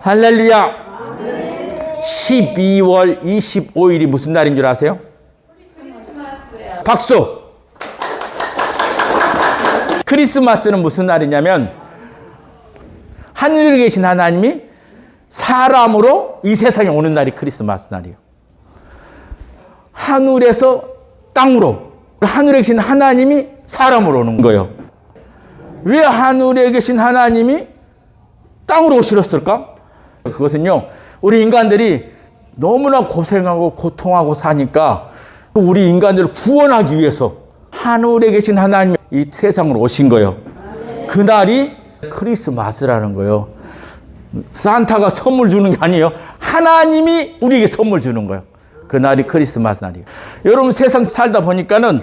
할렐루야. 12월 25일이 무슨 날인 줄 아세요? 박수. 크리스마스는 무슨 날이냐면 하늘에 계신 하나님이 사람으로 이 세상에 오는 날이 크리스마스 날이에요. 하늘에서 땅으로, 하늘에 계신 하나님이 사람으로 오는 거예요. 왜 하늘에 계신 하나님이 땅으로 오시렸을까? 그것은요, 우리 인간들이 너무나 고생하고 고통하고 사니까 우리 인간들을 구원하기 위해서 하늘에 계신 하나님이 이 세상으로 오신 거예요. 그날이 크리스마스라는 거예요. 산타가 선물 주는 게 아니에요. 하나님이 우리에게 선물 주는 거예요. 그날이 크리스마스 날이에요. 여러분 세상 살다 보니까는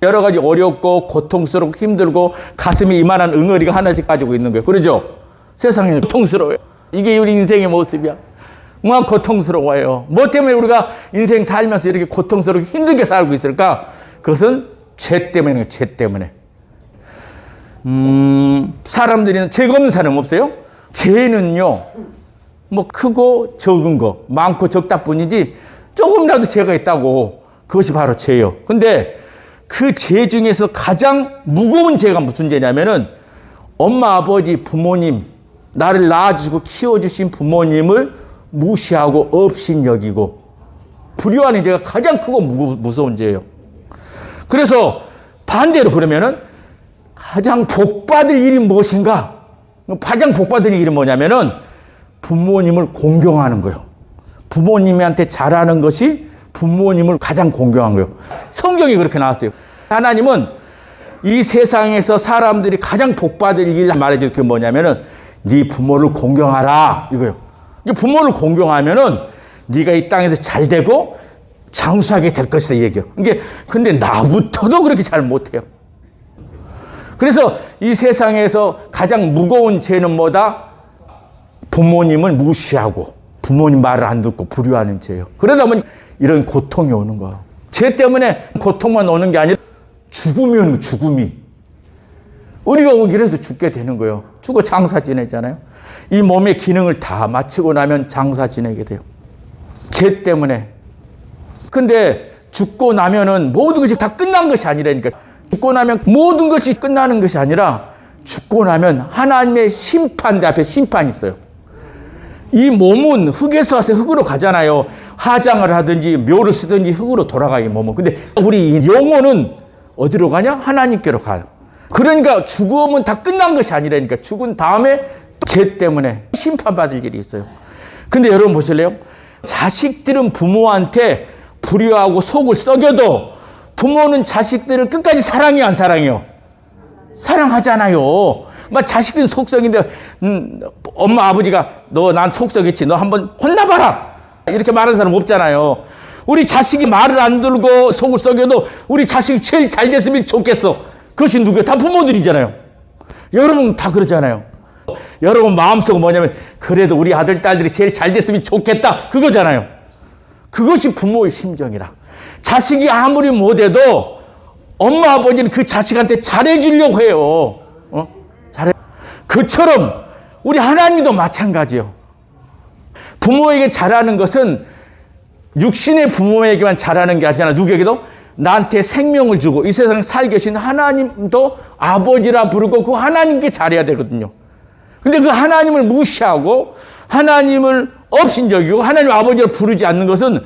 여러 가지 어렵고 고통스럽고 힘들고 가슴에 이만한 응어리가 하나씩 가지고 있는 거예요. 그러죠? 세상이 고통스러워요. 이게 우리 인생의 모습이야. 막 고통스러워요. 뭐 때문에 우리가 인생 살면서 이렇게 고통스럽게 힘들게 살고 있을까? 그것은 죄 때문에, 죄 때문에. 사람들이 죄가 없는 사람 없어요? 죄는요, 뭐 크고 적은 거, 많고 적다 뿐이지 조금이라도 죄가 있다고 그것이 바로 죄예요. 근데 그 죄 중에서 가장 무거운 죄가 무슨 죄냐면은 엄마, 아버지, 부모님, 나를 낳아주고 키워주신 부모님을 무시하고 업신여기고 불효하는 죄가 가장 크고 무서운 죄예요. 그래서 반대로 그러면은 가장 복받을 일이 무엇인가? 가장 복받을 일이 뭐냐면은 부모님을 공경하는 거예요. 부모님한테 잘하는 것이 부모님을 가장 공경한 거예요. 성경이 그렇게 나왔어요. 하나님은 이 세상에서 사람들이 가장 복받을 일 말해줄 게 뭐냐면은 네 부모를 공경하라 이거예요. 부모를 공경하면은 네가 이 땅에서 잘 되고 장수하게 될 것이다 이 얘기예요. 근데 나부터도 그렇게 잘 못해요. 그래서 이 세상에서 가장 무거운 죄는 뭐다? 부모님을 무시하고 부모님 말을 안 듣고 불효하는 죄예요. 그러다 보니 이런 고통이 오는 거예요. 죄 때문에 고통만 오는 게 아니라 죽음이 오는 거예요. 죽음이. 우리가 이래서 죽게 되는 거예요. 죽어 장사 지내잖아요. 이 몸의 기능을 다 마치고 나면 장사 지내게 돼요. 죄 때문에. 근데 죽고 나면은 모든 것이 다 끝난 것이 아니라니까. 죽고 나면 모든 것이 끝나는 것이 아니라 죽고 나면 하나님의 심판대 앞에 심판이 있어요. 이 몸은 흙에서 와서 흙으로 가잖아요. 화장을 하든지 묘를 쓰든지 흙으로 돌아가요, 이 몸은. 근데 우리 영혼은 어디로 가냐? 하나님께로 가요. 그러니까 죽음은 다 끝난 것이 아니라니까. 죽은 다음에 죄 때문에 심판받을 일이 있어요. 근데 여러분 보실래요? 자식들은 부모한테 불효하고 속을 썩여도 부모는 자식들을 끝까지 사랑해요, 안 사랑해요? 사랑하잖아요. 막 자식들은 속썩인데 엄마 아버지가 너 난 속썩였지, 너 한번 혼나봐라 이렇게 말하는 사람 없잖아요. 우리 자식이 말을 안 들고 속을 썩여도 우리 자식이 제일 잘 됐으면 좋겠어. 그것이 누구예요? 다 부모들이잖아요. 여러분 다 그러잖아요. 여러분 마음속은 뭐냐면 그래도 우리 아들 딸들이 제일 잘 됐으면 좋겠다 그거잖아요. 그것이 부모의 심정이라. 자식이 아무리 못해도 엄마 아버지는 그 자식한테 잘해주려고 해요. 잘해. 그처럼 우리 하나님도 마찬가지예요. 부모에게 잘하는 것은 육신의 부모에게만 잘하는 게 아니라 누구에게도 나한테 생명을 주고 이 세상에 살게 계신 하나님도 아버지라 부르고 그 하나님께 잘해야 되거든요. 근데 그 하나님을 무시하고 하나님을 업신여기고 하나님 아버지를 부르지 않는 것은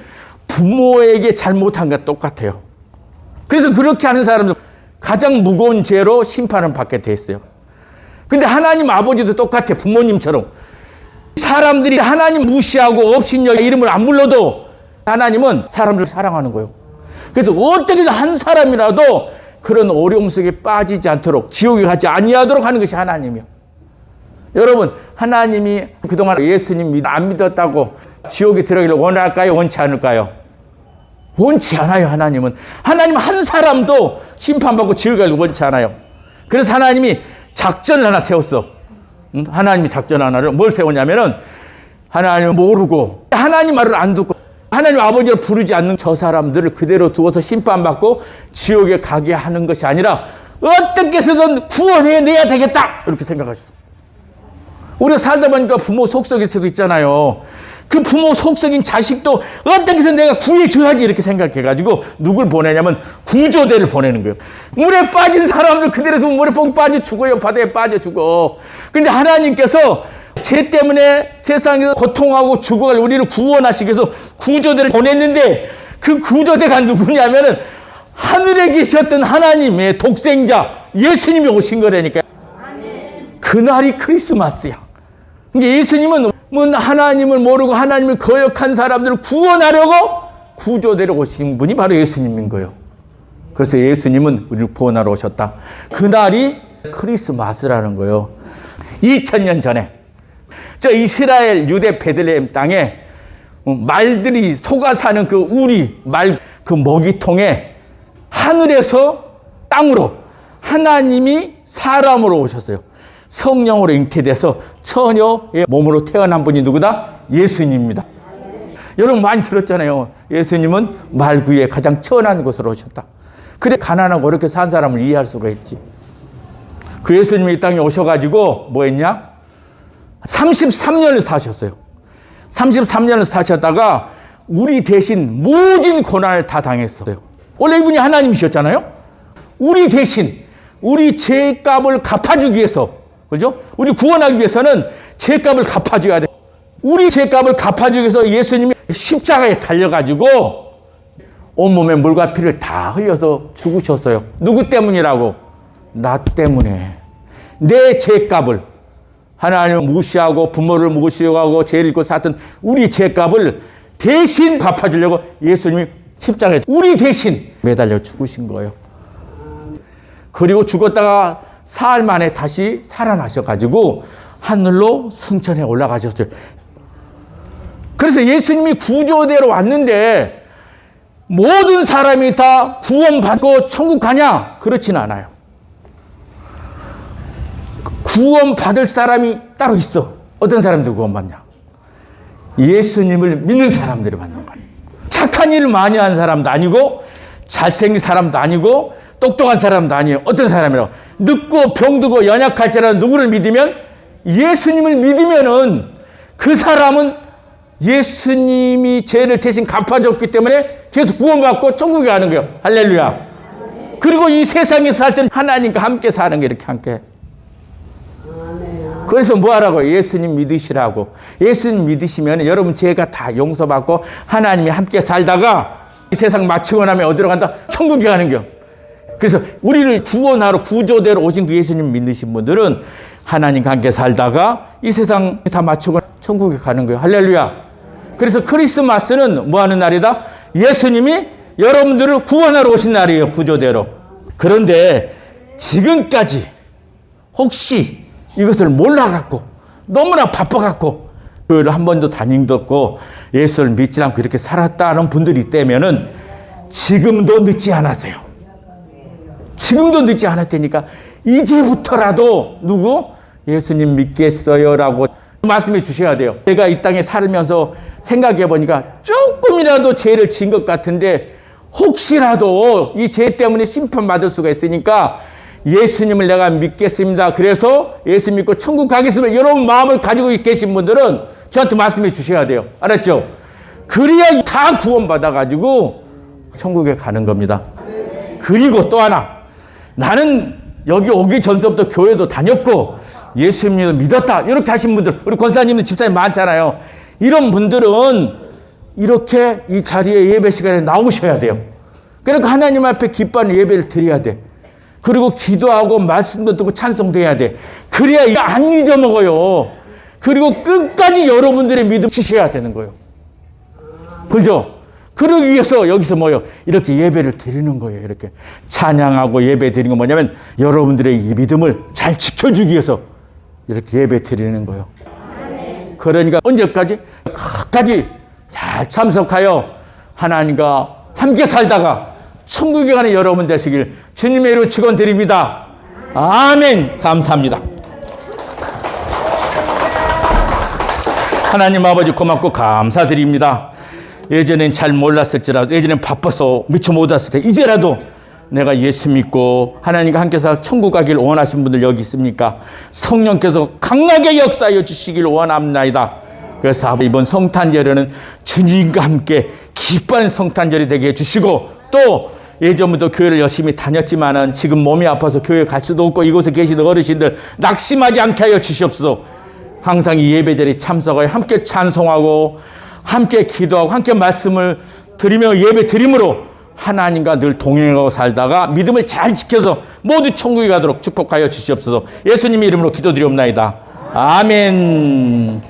부모에게 잘못한 것과 똑같아요. 그래서 그렇게 하는 사람들 가장 무거운 죄로 심판을 받게 돼 있어요. 근데 하나님 아버지도 똑같아요. 부모님처럼. 사람들이 하나님 무시하고 업신여기 이름을 안 불러도 하나님은 사람들을 사랑하는 거예요. 그래서 어떻게든 한 사람이라도 그런 어려움 속에 빠지지 않도록 지옥에 가지 아니하도록 하는 것이 하나님이에요. 여러분 하나님이 그동안 예수님 안 믿었다고 지옥에 들어가기를 원할까요? 원치 않을까요? 원치 않아요. 하나님은 한 사람도 심판받고 지옥에 가기를 원치 않아요. 그래서 하나님이 작전을 하나 세웠어. 하나님이 작전 하나를 뭘 세우냐면은 하나님을 모르고 하나님 말을 안 듣고 하나님 아버지를 부르지 않는 저 사람들을 그대로 두어서 심판받고 지옥에 가게 하는 것이 아니라 어떻게 해서든 구원해내야 되겠다 이렇게 생각하셨어. 우리가 살다 보니까 부모 속속일 수도 있잖아요. 그 부모 속속인 자식도 어떻게 해서 내가 구해줘야지 이렇게 생각해가지고 누굴 보내냐면 구조대를 보내는 거예요. 물에 빠진 사람들 그대로 두면 물에 뽕 빠져 죽어요. 바다에 빠져 죽어. 근데 하나님께서 죄 때문에 세상에서 고통하고 죽어갈 우리를 구원하시기 위해서 구조대를 보냈는데 그 구조대가 누구냐면은 하늘에 계셨던 하나님의 독생자 예수님이 오신 거라니까요. 그날이 크리스마스야. 그러니까 예수님은 하나님을 모르고 하나님을 거역한 사람들을 구원하려고 구조대로 오신 분이 바로 예수님인 거예요. 그래서 예수님은 우리를 구원하러 오셨다. 그날이 크리스마스라는 거예요. 2000년 전에 저 이스라엘 유대 베들레헴 땅에 말들이 속아 사는 그 우리 말 그 먹이통에 하늘에서 땅으로 하나님이 사람으로 오셨어요. 성령으로 잉태돼서 처녀의 몸으로 태어난 분이 누구다? 예수님입니다. 여러분 많이 들었잖아요. 예수님은 말 위에 가장 천한 곳으로 오셨다. 그래 가난하고 어렵게 산 사람을 이해할 수가 있지. 그 예수님이 이 땅에 오셔가지고 뭐 했냐? 33년을 사셨어요. 33년을 사셨다가 우리 대신 모진 고난을 다 당했어요. 원래 이분이 하나님이셨잖아요. 우리 대신 우리 죄값을 갚아주기 위해서, 그죠? 우리 구원하기 위해서는 죄값을 갚아줘야 돼. 우리 죄값을 갚아주기 위해서 예수님이 십자가에 달려가지고 온몸에 물과 피를 다 흘려서 죽으셨어요. 누구 때문이라고? 나 때문에. 내 죄값을, 하나님을 무시하고 부모를 무시하고 죄를 짓고 살았던 우리 죄값을 대신 갚아주려고 예수님이 십자가에 우리 대신 매달려 죽으신 거예요. 그리고 죽었다가 사흘 만에 다시 살아나셔가지고 하늘로 승천해 올라가셨어요. 그래서 예수님이 구조대로 왔는데 모든 사람이 다 구원받고 천국 가냐? 그렇진 않아요. 구원받을 사람이 따로 있어. 어떤 사람들 구원받냐? 예수님을 믿는 사람들이 받는 거예요. 착한 일을 많이 한 사람도 아니고 잘생긴 사람도 아니고 똑똑한 사람도 아니에요. 어떤 사람이라고? 늙고 병들고 연약할지라도 누구를 믿으면? 예수님을 믿으면은 그 사람은 예수님이 죄를 대신 갚아줬기 때문에 죄에서 구원받고 천국에 가는 거예요. 할렐루야. 그리고 이 세상에서 살 때는 하나님과 함께 사는 게 이렇게 함께. 그래서 뭐 하라고? 예수님 믿으시라고. 예수님 믿으시면 여러분 죄가 다 용서받고 하나님이 함께 살다가 이 세상 마치고 나면 어디로 간다? 천국에 가는 거예요. 그래서 우리를 구원하러 구조대로 오신 그 예수님 믿으신 분들은 하나님과 함께 살다가 이 세상 다 마치고 천국에 가는 거예요. 할렐루야. 그래서 크리스마스는 뭐 하는 날이다? 예수님이 여러분들을 구원하러 오신 날이에요. 구조대로. 그런데 지금까지 혹시 이것을 몰라갖고 너무나 바빠갖고 교회를 한 번도 다닌 도 없고 예수를 믿지 않고 이렇게 살았다는 분들이 있다면은 지금도 늦지 않았어요. 지금도 늦지 않았다니까 이제부터라도 누구? 예수님 믿겠어요? 라고 말씀해 주셔야 돼요. 제가 이 땅에 살면서 생각해 보니까 조금이라도 죄를 지은 것 같은데 혹시라도 이 죄 때문에 심판받을 수가 있으니까 예수님을 내가 믿겠습니다. 그래서 예수 믿고 천국 가겠습니다. 이런 마음을 가지고 계신 분들은 저한테 말씀해 주셔야 돼요. 알았죠? 그래야 다 구원받아가지고 천국에 가는 겁니다. 그리고 또 하나, 나는 여기 오기 전서부터 교회도 다녔고 예수님을 믿었다 이렇게 하신 분들, 우리 권사님들 집사님 많잖아요. 이런 분들은 이렇게 이 자리에 예배 시간에 나오셔야 돼요. 그러니까 하나님 앞에 기뻐하는 예배를 드려야 돼. 그리고 기도하고 말씀도 듣고 찬송도 해야 돼. 그래야 안 잊어먹어요. 그리고 끝까지 여러분들의 믿음 지셔야 되는 거예요. 그죠? 그러기 위해서 여기서 뭐요? 이렇게 예배를 드리는 거예요. 이렇게 찬양하고 예배 드리는 건 뭐냐면 여러분들의 이 믿음을 잘 지켜주기 위해서 이렇게 예배 드리는 거예요. 그러니까 언제까지? 끝까지 잘 참석하여 하나님과 함께 살다가 천국에 가는 여러분 되시길 주님의 이름으로 축원드립니다. 아멘. 감사합니다. 하나님 아버지 고맙고 감사드립니다. 예전엔 잘 몰랐을지라도, 예전엔 바빠서 미처 못 왔을 때 이제라도 내가 예수 믿고 하나님과 함께 살 천국 가길 원하신 분들 여기 있습니까? 성령께서 강하게 역사하여 주시길 원합니다. 그래서 이번 성탄절에는 주님과 함께 기뻐하는 성탄절이 되게 해주시고, 또 예전부터 교회를 열심히 다녔지만은 지금 몸이 아파서 교회 갈 수도 없고 이곳에 계시는 어르신들 낙심하지 않게 하여 주시옵소서. 항상 이 예배자리에 참석하여 함께 찬송하고 함께 기도하고 함께 말씀을 드리며 예배 드림으로 하나님과 늘 동행하고 살다가 믿음을 잘 지켜서 모두 천국에 가도록 축복하여 주시옵소서. 예수님 이름으로 기도드리옵나이다. 아멘.